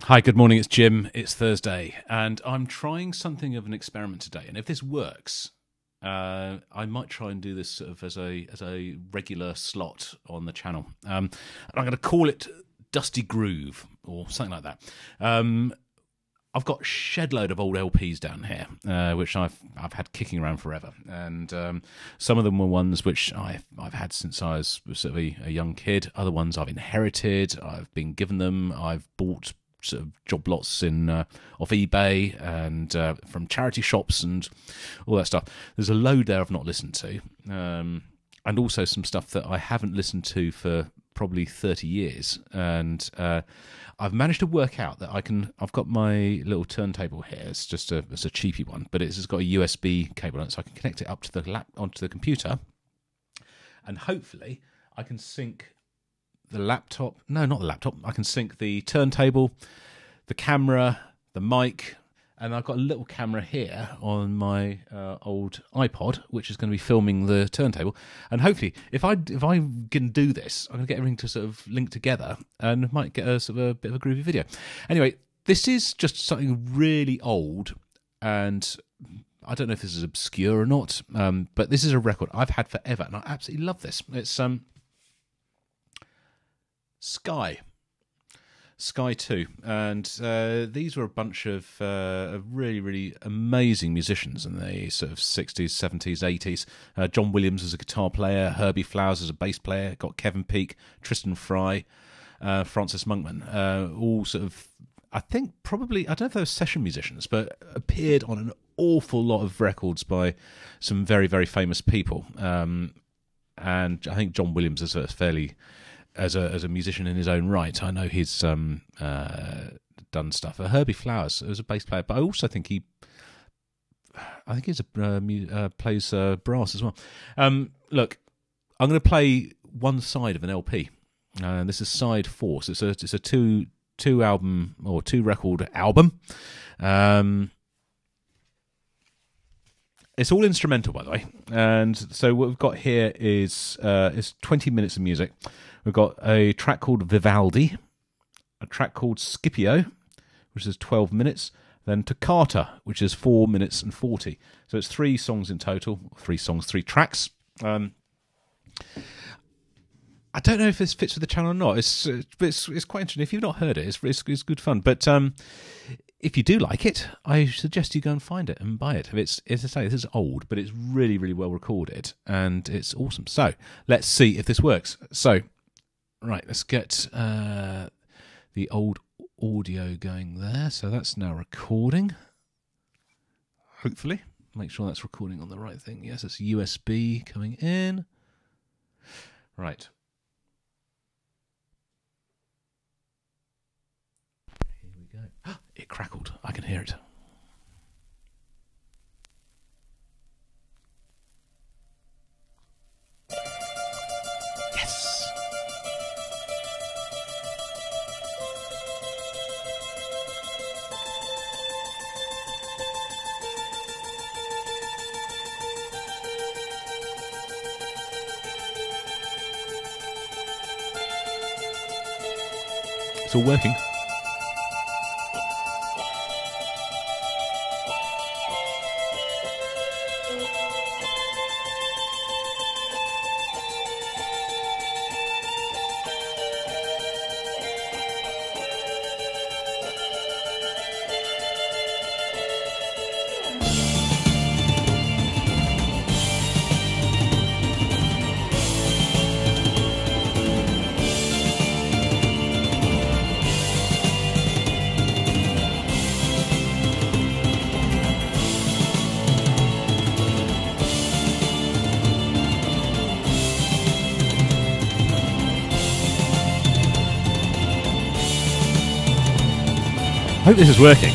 Hi, good morning. It's Jim. It's Thursday, and I'm trying something of an experiment today. And if this works, I might try and do this sort of as a regular slot on the channel. And I'm going to call it Dusty Groove or something like that. I've got a shed load of old LPs down here, which I've had kicking around forever, and some of them were ones which I've had since I was sort of a young kid. Other ones I've inherited. I've been given them. I've bought sort of job lots off eBay and from charity shops and all that stuff. There's a load there I've not listened to, and also some stuff that I haven't listened to for probably 30 years. And I've managed to work out that I've got my little turntable here. It's just it's a cheapy one, but it's got a USB cable on it, so I can connect it up to onto the computer, and hopefully I can sync the laptop. No, not the laptop. I can sync the turntable, the camera, the mic, and I've got a little camera here on my old iPod, which is going to be filming the turntable. And hopefully, if I can do this, I'm going to get everything to sort of link together, and might get a sort of a bit of a groovy video. Anyway, this is just something really old, and I don't know if this is obscure or not, but this is a record I've had forever, and I absolutely love this. It's Sky 2, and these were a bunch of really, really amazing musicians in the sort of 60s, 70s, 80s. John Williams as a guitar player, Herbie Flowers as a bass player, got Kevin Peake, Tristan Fry, Francis Monkman, all sort of, I think probably, I don't know if they were session musicians, but appeared on an awful lot of records by some very, very famous people. And I think John Williams is a fairly... As a musician in his own right, I know he's done stuff. Herbie Flowers was a bass player, but I also think he's plays brass as well. Look, I'm going to play one side of an LP. This is side 4, so it's a two album or 2 record album. It's all instrumental, by the way, and so what we've got here is 20 minutes of music. We've got a track called Vivaldi, a track called Scipio, which is 12 minutes, then Toccata, which is 4 minutes and 40. So it's 3 songs in total, 3 tracks. I don't know if this fits with the channel or not. It's quite interesting. If you've not heard it, it's good fun. But if you do like it, I suggest you go and find it and buy it. As I say, this is old, but it's really, really well recorded, and it's awesome. So let's see if this works. So, right, let's get the old audio going there. So that's now recording. Hopefully. Make sure that's recording on the right thing. Yes, it's USB coming in. Right. Here we go. It crackled. I can hear it. Yes. It's all working. I hope this is working.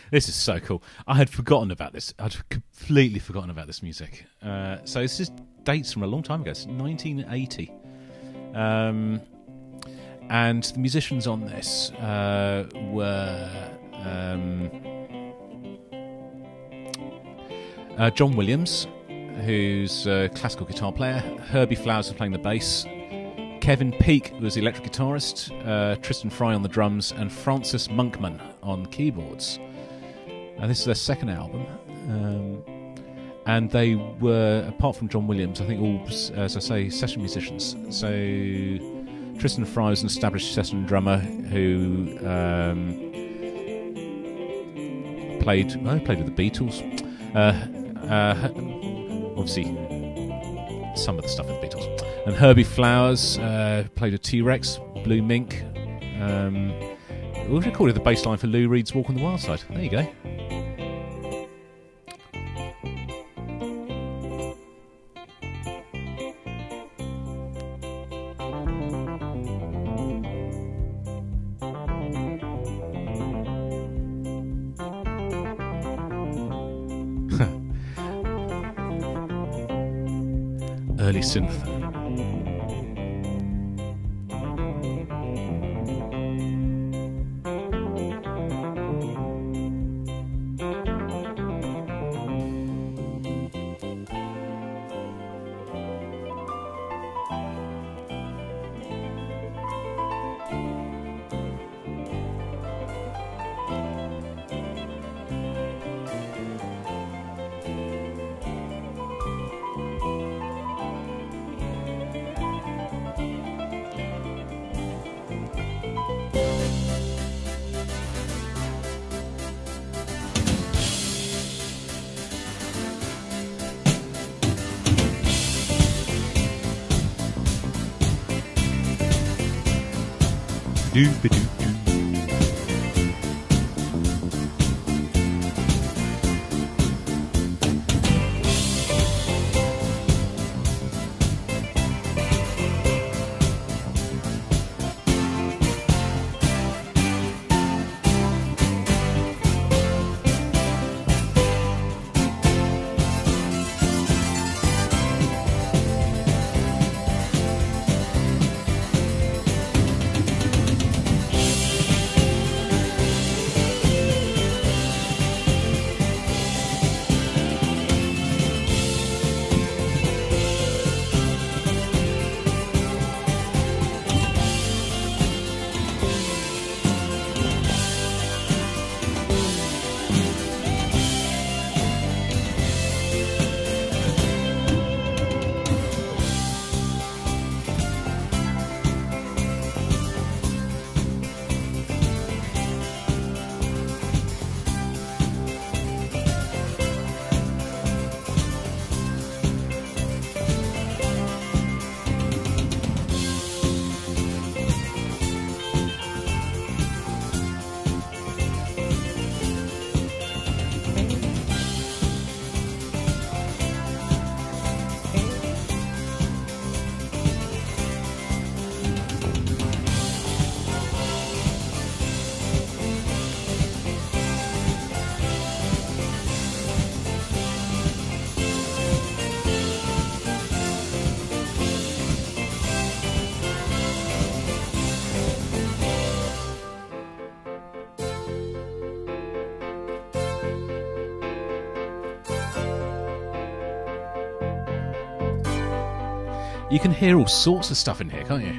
This is so cool. I had forgotten about this. I'd completely forgotten about this music. So this is dates from a long time ago. It's 1980. And the musicians on this were John Williams, who's a classical guitar player. Herbie Flowers was playing the bass. Kevin Peake was the electric guitarist. Tristan Fry on the drums, and Francis Monkman on keyboards. And this is their second album. And they were, apart from John Williams, I think all, as I say, session musicians. So Tristan Fry was an established session drummer who played with the Beatles. Obviously, some of the stuff with the Beatles. And Herbie Flowers played with T-Rex, Blue Mink. We recorded the bass line for Lou Reed's Walk on the Wild Side. There you go. Early synth. You can hear all sorts of stuff in here, can't you?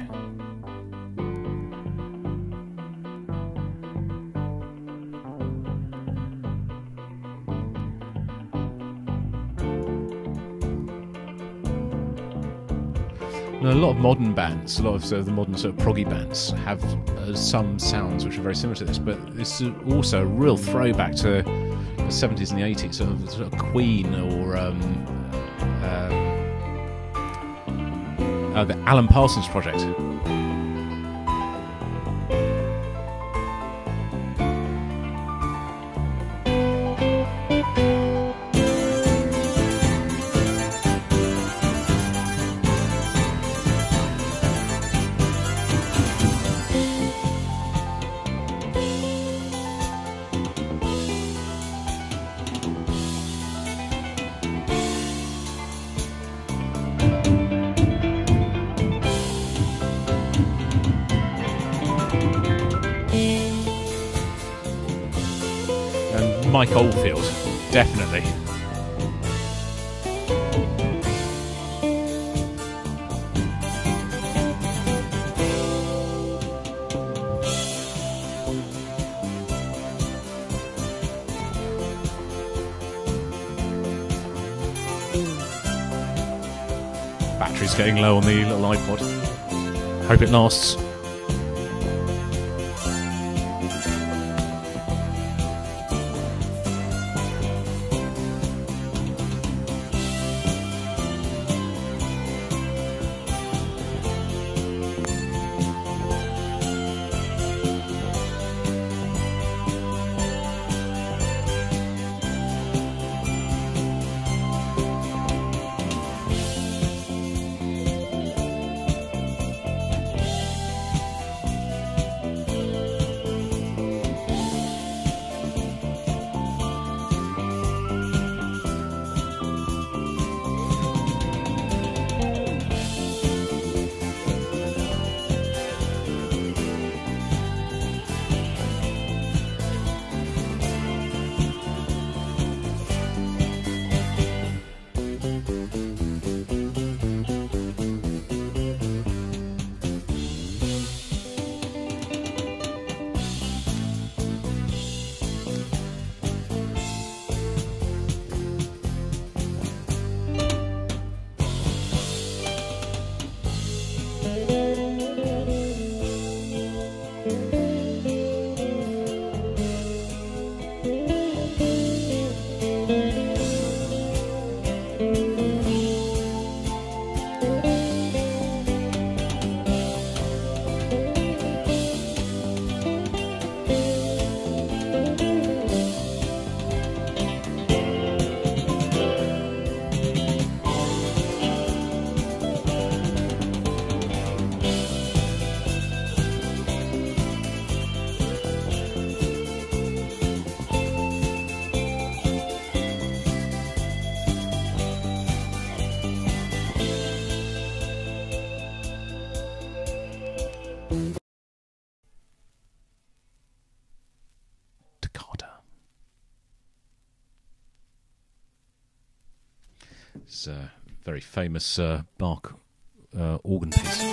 Now, a lot of modern bands, a lot of sort of the modern sort of proggy bands have some sounds which are very similar to this, but this is also a real throwback to the 70s and the 80s, sort of Queen or the Alan Parsons Project. Mike Oldfield, definitely. Battery's getting low on the little iPod. Hope it lasts. Toccata. It's a very famous Bach organ piece.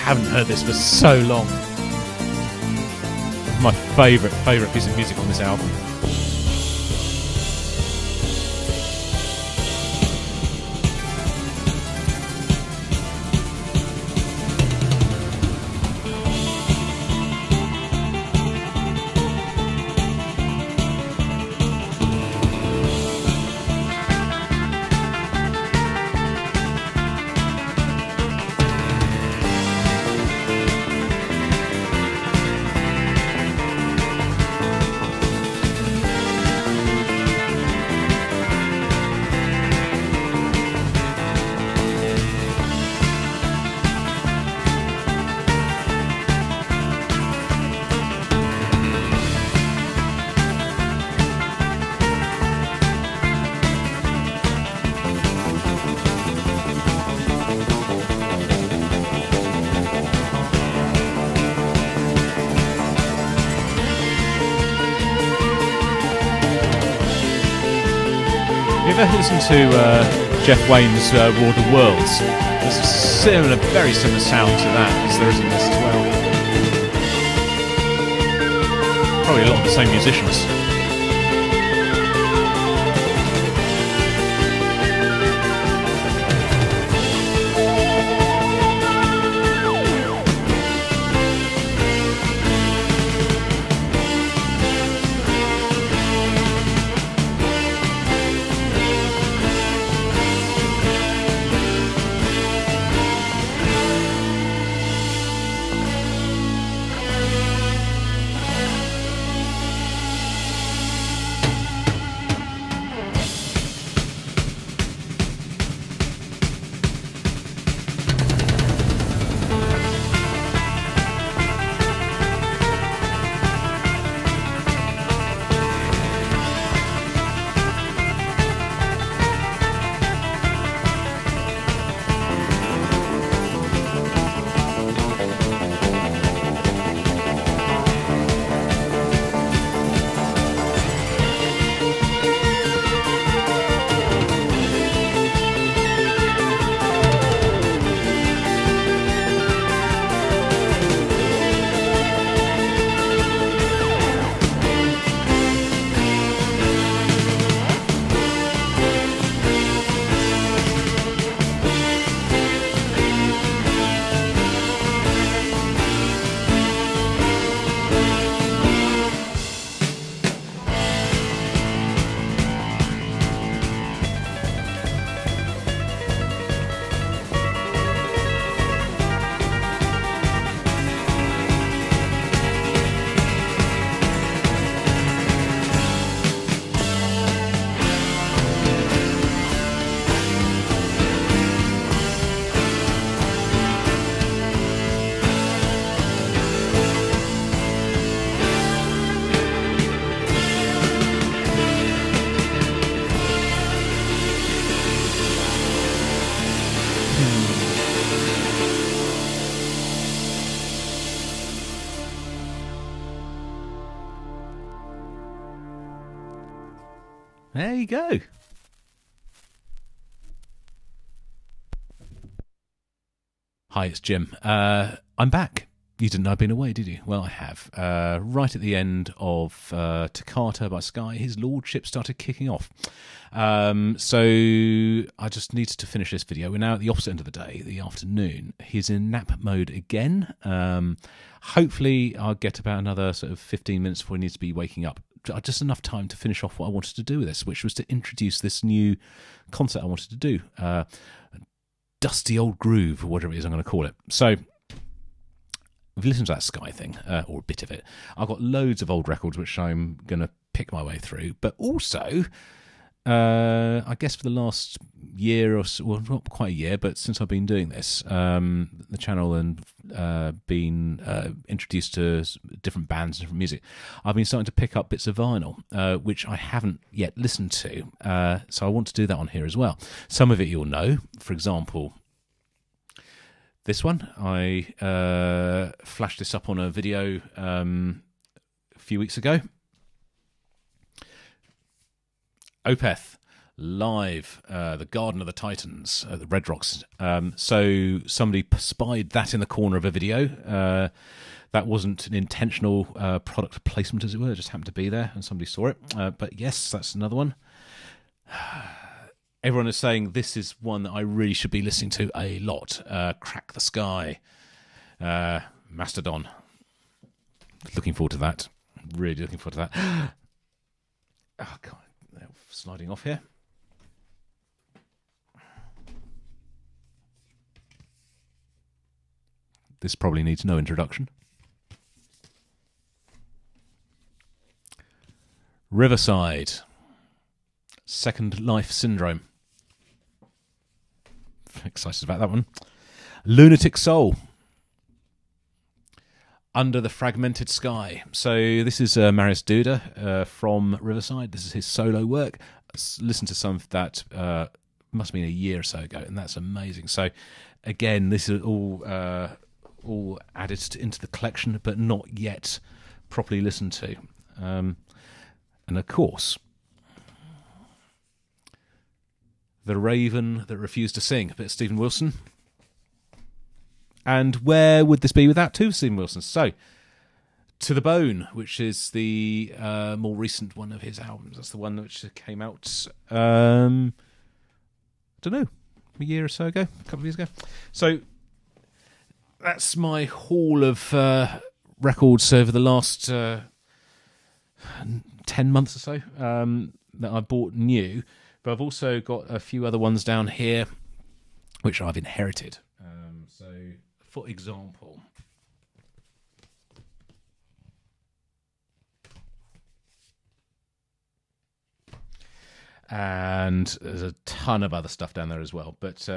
Haven't heard this for so long. My favourite piece of music on this album. Ever listen to Jeff Wayne's War of the Worlds? There's a similar, very similar sound to that as there is in this as well. Probably a lot of the same musicians. There you go. Hi, it's Jim. I'm back. You didn't know I'd been away, did you? Well, I have. Right at the end of Toccata by Sky, his lordship started kicking off. So I just needed to finish this video. We're now at the opposite end of the day, the afternoon. He's in nap mode again. Hopefully I'll get about another sort of 15 minutes before he needs to be waking up. Just enough time to finish off what I wanted to do with this, which was to introduce this new concept I wanted to do. Dusty old groove, or whatever it is I'm going to call it. So if you listen to that Sky thing, or a bit of it, I've got loads of old records which I'm going to pick my way through. But also, I guess for the last year or so, well, not quite a year, but since I've been doing this, the channel and been introduced to different bands and different music, I've been starting to pick up bits of vinyl, which I haven't yet listened to. So I want to do that on here as well. Some of it you'll know. For example, this one, I flashed this up on a video a few weeks ago. Opeth live, the Garden of the Titans, the Red Rocks. So somebody spied that in the corner of a video. That wasn't an intentional product placement, as it were. It just happened to be there, and somebody saw it. But yes, that's another one. Everyone is saying this is one that I really should be listening to a lot. Crack the Sky, Mastodon. Looking forward to that. Really looking forward to that. Oh God, they're sliding off here. This probably needs no introduction. Riverside, Second Life Syndrome. Excited about that one. Lunatic Soul, Under the Fragmented Sky. So this is Marius Duda from Riverside. This is his solo work. Listen to some of that. Must have been a year or so ago, and that's amazing. So again, this is all added into the collection, but not yet properly listened to. And of course, The Raven That Refused to Sing, a bit of Stephen Wilson. And where would this be without two Stephen Wilson? So, To the Bone, which is the more recent one of his albums. That's the one which came out, I don't know, a year or so ago, a couple of years ago. So, that's my haul of records over the last 10 months or so that I bought new. But I've also got a few other ones down here which I've inherited. So, for example, and there's a ton of other stuff down there as well. But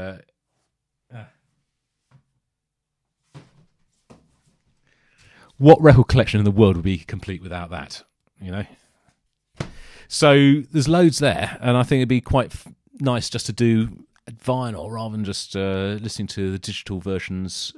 what record collection in the world would be complete without that? You know. So there's loads there, and I think it'd be quite nice just to do vinyl rather than just listening to the digital versions